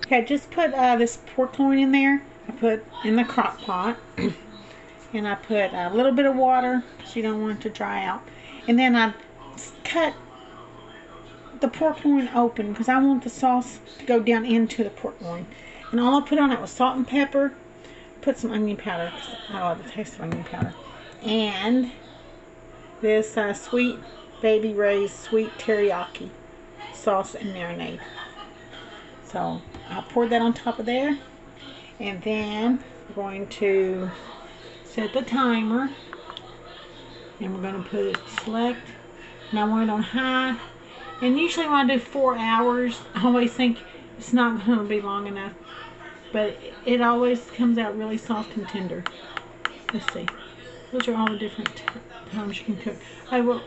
Okay, I just put this pork loin in there. I put in the crock pot. And I put a little bit of water because you don't want it to dry out. And then I cut the pork loin open because I want the sauce to go down into the pork loin. And all I put on it was salt and pepper. Put some onion powder because I love the taste of onion powder. And this sweet baby Ray's sweet teriyaki sauce and marinade. So I poured that on top of there. And then I'm going to set the timer. And we're going to put it select. And I want it on high. And usually when I do 4 hours, I always think it's not going to be long enough. But it always comes out really soft and tender. Let's see. Those are all the different times you can cook.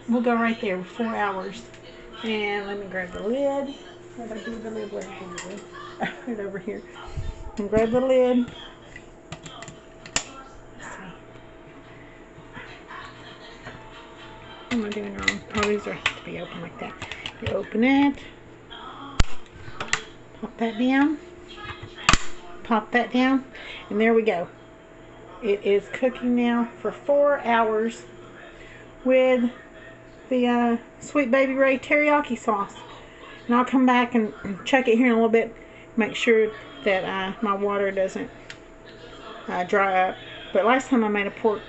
We'll go right there, 4 hours. And let me grab the lid. Where did I do the lid? Right over here. And grab the lid. Let's see. What am I doing wrong? Oh, these are to be open like that. You open it. Pop that down. Pop that down. And there we go. It is cooking now for 4 hours with the Sweet Baby Ray teriyaki sauce. And I'll come back and check it here in a little bit. Make sure that my water doesn't dry up. But last time I made a pork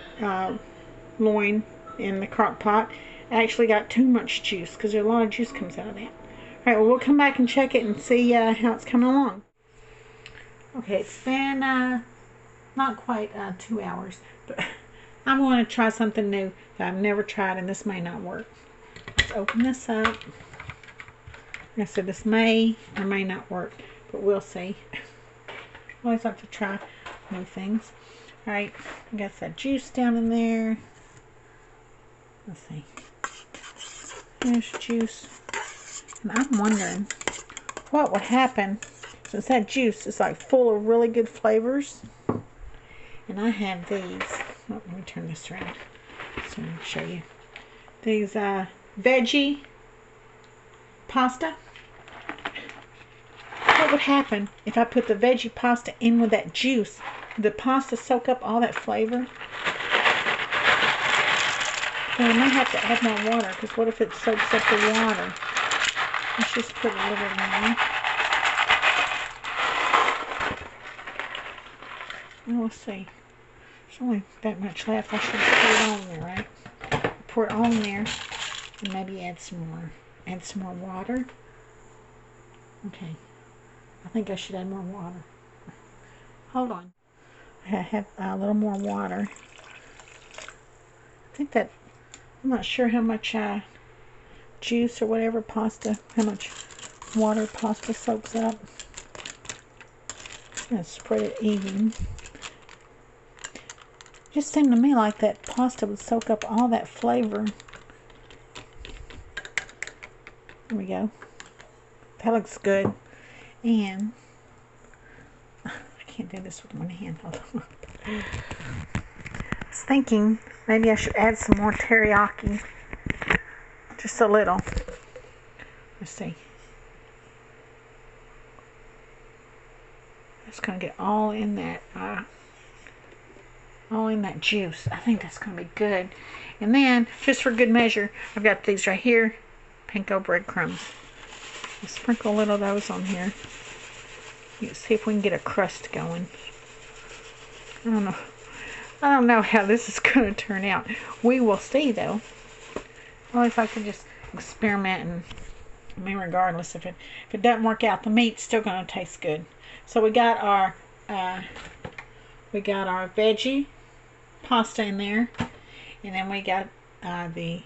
loin in the crock pot, I actually got too much juice because a lot of juice comes out of that. Alright, well, we'll come back and check it and see how it's coming along. Okay, it's been not quite 2 hours, but I'm going to try something new that I've never tried, and this may not work. Let's open this up. Like I said, this may or may not work, but we'll see. I always like to try new things. Alright, I got that juice down in there. Let's see. There's juice. And I'm wondering what would happen since that juice is like full of really good flavors. And I have these. Oh, let me turn this around so I can show you. These veggie pasta. What would happen if I put the veggie pasta in with that juice? Would the pasta soak up all that flavor? So I might have to add more water, because what if it soaks up the water? Let's just put a little bit more. Well, let's see. There's only that much left. I should pour it on there, right? Pour it on there, and maybe add some more. Add some more water. Okay. I think I should add more water. Hold on. I have a little more water. I think that, I'm not sure how much juice or whatever pasta, how much water pasta soaks up. I'm going to spread it even. It just seemed to me like that pasta would soak up all that flavor. There we go. That looks good. And I can't do this with one hand. Hold on. I was thinking maybe I should add some more teriyaki. Just a little. Let's see. It's going to get all in that juice. I think that's going to be good. And then, just for good measure, I've got these right here. Panko breadcrumbs. I'll sprinkle a little of those on here. Let's see if we can get a crust going. I don't know how this is going to turn out. We will see, though. Well, if I could just experiment, and I mean, regardless if it doesn't work out, the meat's still going to taste good. So we got our veggie pasta in there, and then we got the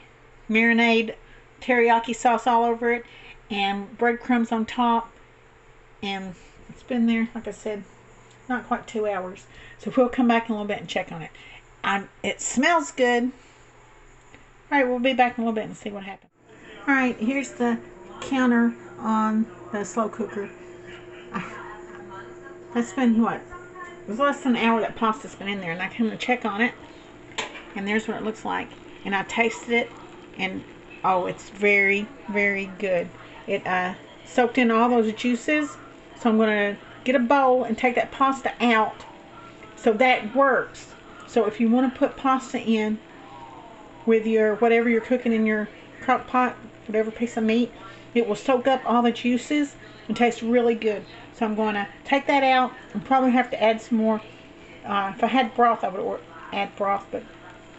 marinade teriyaki sauce all over it, and breadcrumbs on top, and it's been there, like I said, not quite 2 hours. So we'll come back in a little bit and check on it. It smells good. Alright, we'll be back in a little bit and see what happens. Alright, here's the counter on the slow cooker. That's been what? It was less than an hour that pasta's been in there, and I come to check on it, and there's what it looks like. And I tasted it, and oh, it's very, very good. It soaked in all those juices, so I'm going to get a bowl and take that pasta out. So that works. So if you want to put pasta in with your whatever you're cooking in your crock pot, whatever piece of meat, it will soak up all the juices and taste really good. So I'm going to take that out and probably have to add some more. If I had broth, I would add broth, but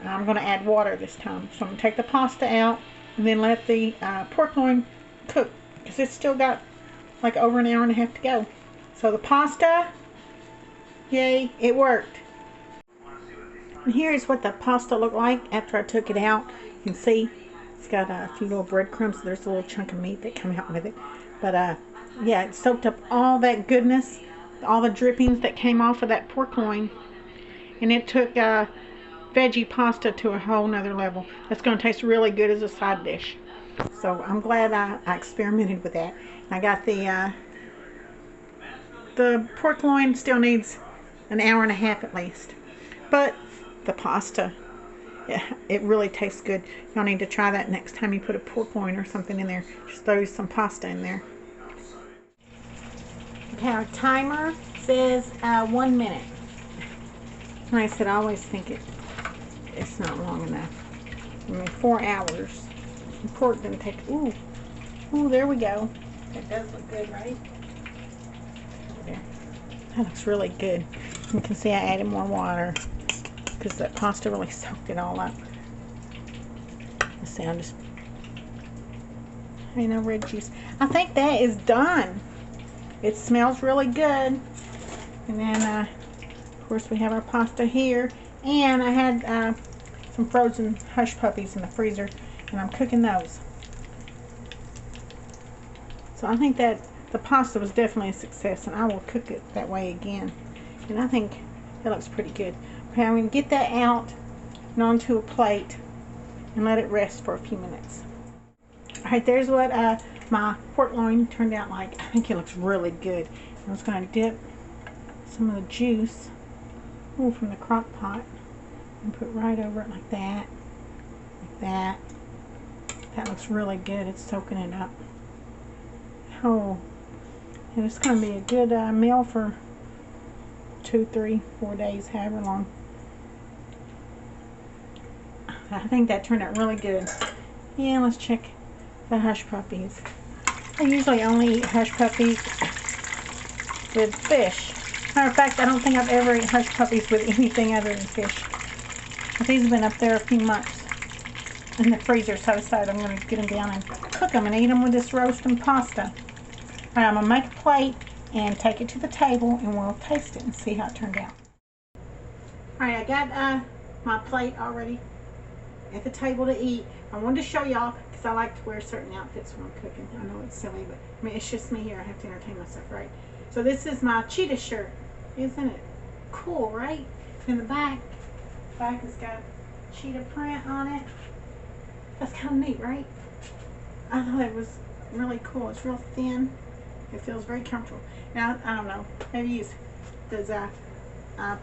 I'm going to add water this time. So I'm going to take the pasta out and then let the pork loin cook, because it's still got like over an hour and a half to go. So the pasta, yay, it worked. And here's what the pasta looked like after I took it out. You can see it's got a few little breadcrumbs. There's a little chunk of meat that come out with it. But yeah, it soaked up all that goodness, all the drippings that came off of that pork loin. And it took veggie pasta to a whole nother level. That's going to taste really good as a side dish. So I'm glad I experimented with that. I got the pork loin still needs an hour and a half at least. But the pasta, yeah, it really tastes good. Y'all need to try that next time you put a pork loin or something in there. Just throw some pasta in there. Okay, our timer says 1 minute. And I said I always think it's not long enough. I mean, 4 hours. The pork didn't take. Ooh, there we go. That does look good, right? There. That looks really good. You can see I added more water because that pasta really soaked it all up. Let's see, I'm just. Ain't no red juice. I think that is done. It smells really good. And then, of course, we have our pasta here. And I had some frozen hush puppies in the freezer, and I'm cooking those. So I think that the pasta was definitely a success, and I will cook it that way again. And I think that looks pretty good. Okay, I'm going to get that out and onto a plate and let it rest for a few minutes. Alright, there's what my pork loin turned out like. I think it looks really good. I was going to dip some of the juice from the crock pot and put right over it like that. Like that. That looks really good. It's soaking it up. Oh, and it's going to be a good meal for 2, 3, 4 days, however long. I think that turned out really good. Yeah, let's check the hush puppies. I usually only eat hush puppies with fish. Matter of fact, I don't think I've ever eaten hush puppies with anything other than fish. But these have been up there a few months in the freezer, so I decided I'm going to get them down and cook them and eat them with this roast and pasta. All right, I'm going to make a plate and take it to the table, and we'll taste it and see how it turned out. All right, I got my plate already at the table to eat. I wanted to show y'all because I like to wear certain outfits when I'm cooking. I know it's silly, but I mean, it's just me here. I have to entertain myself, right? So this is my Cheetah shirt. Isn't it cool, right? In the back has got cheetah print on it. That's kind of neat, right? I thought it was really cool. It's real thin. It feels very comfortable. Now, I don't know. Maybe does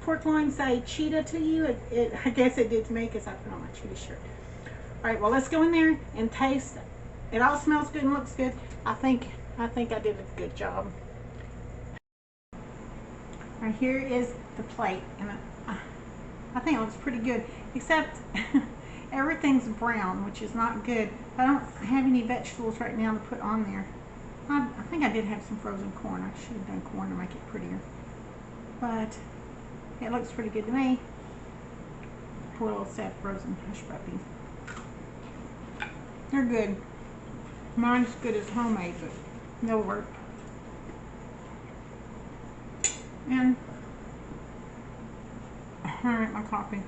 pork loin say cheetah to you? I guess it did to me because I put on my cheetah shirt. All right, well, let's go in there and taste. It all smells good and looks good. I think I did a good job. All right, here is the plate, and I think it looks pretty good, except everything's brown, which is not good. I don't have any vegetables right now to put on there. I think I did have some frozen corn. I should have done corn to make it prettier. But it looks pretty good to me. Poor little sad frozen hush puppies. They're good. Mine's good as homemade, but they'll work. And alright, my coffee.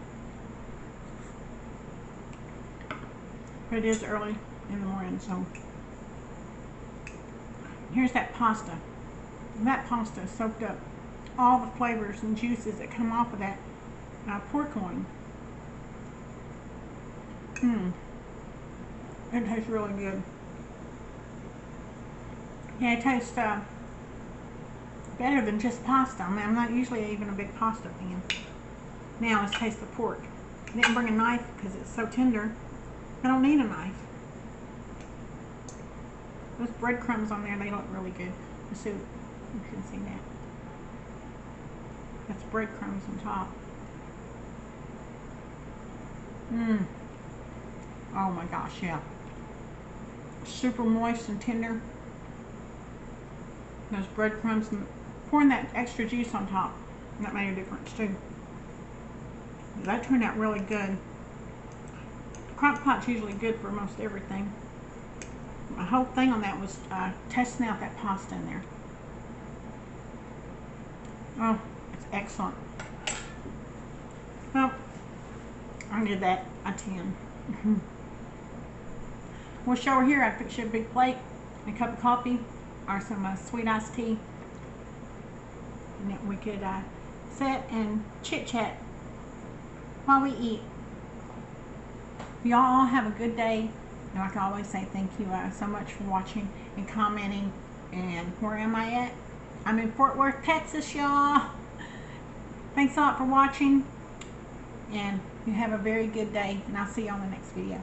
It is early in the morning, so here's that pasta. That pasta soaked up all the flavors and juices that come off of that pork loin. It tastes really good. Yeah, it tastes better than just pasta. I mean, I'm not usually even a big pasta fan. Now let's taste the pork. I didn't bring a knife because it's so tender. I don't need a knife. Those breadcrumbs on there, they look really good. Let's see if you can see that. That's breadcrumbs on top. Oh my gosh, yeah. Super moist and tender. Those breadcrumbs and pouring that extra juice on top. That made a difference too. That turned out really good. Crock pot's usually good for most everything. My whole thing on that was testing out that pasta in there. Oh, it's excellent. Well, I give that a 10. We'll show her here. I picture a big plate, a cup of coffee, or some sweet iced tea. And then we could sit and chit chat while we eat. Y'all all have a good day. And like I always say, thank you so much for watching and commenting. And where am I at? I'm in Fort Worth, Texas, y'all. Thanks a lot for watching. And you have a very good day. And I'll see you on the next video.